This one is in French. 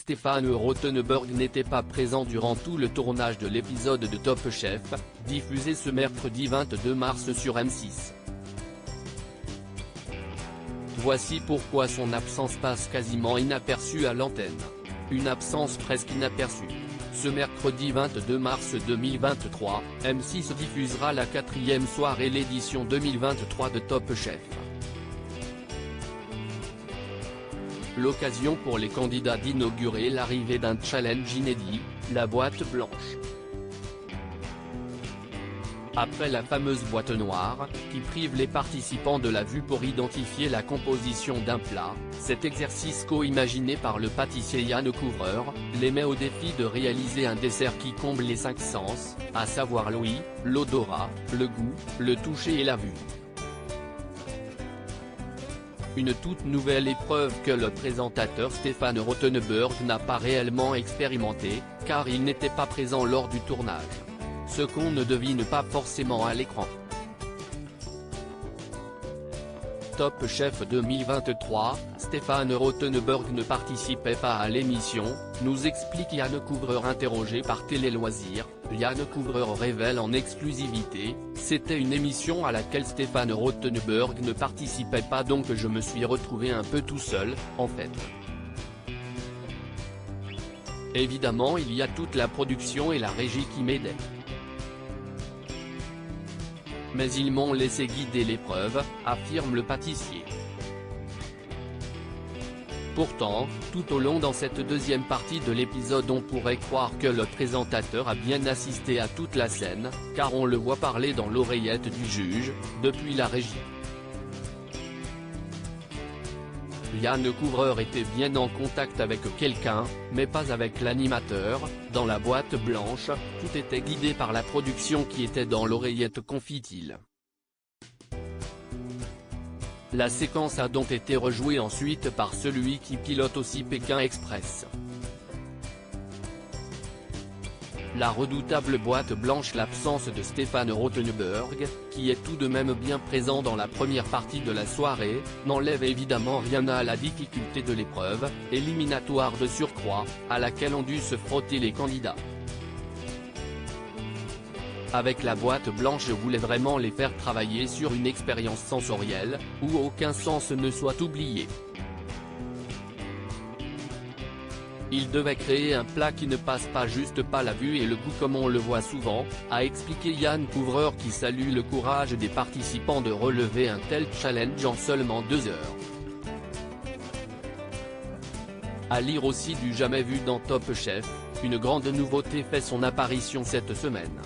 Stéphane Rothenberg n'était pas présent durant tout le tournage de l'épisode de Top Chef, diffusé ce mercredi 22 mars sur M6. Voici pourquoi son absence passe quasiment inaperçue à l'antenne. Une absence presque inaperçue. Ce mercredi 22 mars 2023, M6 diffusera la 4e soirée l'édition 2023 de Top Chef. L'occasion pour les candidats d'inaugurer l'arrivée d'un challenge inédit, la boîte blanche. Après la fameuse boîte noire, qui prive les participants de la vue pour identifier la composition d'un plat, cet exercice co-imaginé par le pâtissier Yann Couvreur, les met au défi de réaliser un dessert qui comble les 5 sens, à savoir l'ouïe, l'odorat, le goût, le toucher et la vue. Une toute nouvelle épreuve que le présentateur Stéphane Rothenberg n'a pas réellement expérimenté, car il n'était pas présent lors du tournage. Ce qu'on ne devine pas forcément à l'écran. Top Chef 2023, Stéphane Rothenberg ne participait pas à l'émission, nous explique Yann Couvreur interrogé par Télé Loisirs. Yann Couvreur révèle en exclusivité, c'était une émission à laquelle Stéphane Rothenberg ne participait pas, donc je me suis retrouvé un peu tout seul, en fait. Évidemment il y a toute la production et la régie qui m'aidaient. Mais ils m'ont laissé guider l'épreuve, affirme le pâtissier. Pourtant, tout au long dans cette deuxième partie de l'épisode on pourrait croire que le présentateur a bien assisté à toute la scène, car on le voit parler dans l'oreillette du juge, depuis la régie. Yann Couvreur était bien en contact avec quelqu'un, mais pas avec l'animateur. Dans la boîte blanche, tout était guidé par la production qui était dans l'oreillette, confie-t-il. La séquence a donc été rejouée ensuite par celui qui pilote aussi Pékin Express. La redoutable boîte blanche. L'absence de Stéphane Rothenberg, qui est tout de même bien présent dans la première partie de la soirée, n'enlève évidemment rien à la difficulté de l'épreuve, éliminatoire de surcroît, à laquelle ont dû se frotter les candidats. Avec la boîte blanche, je voulais vraiment les faire travailler sur une expérience sensorielle, où aucun sens ne soit oublié. Il devait créer un plat qui ne passe pas juste pas la vue et le goût comme on le voit souvent, a expliqué Yann Couvreur, qui salue le courage des participants de relever un tel challenge en seulement 2 heures. À lire aussi du jamais vu dans Top Chef, une grande nouveauté fait son apparition cette semaine.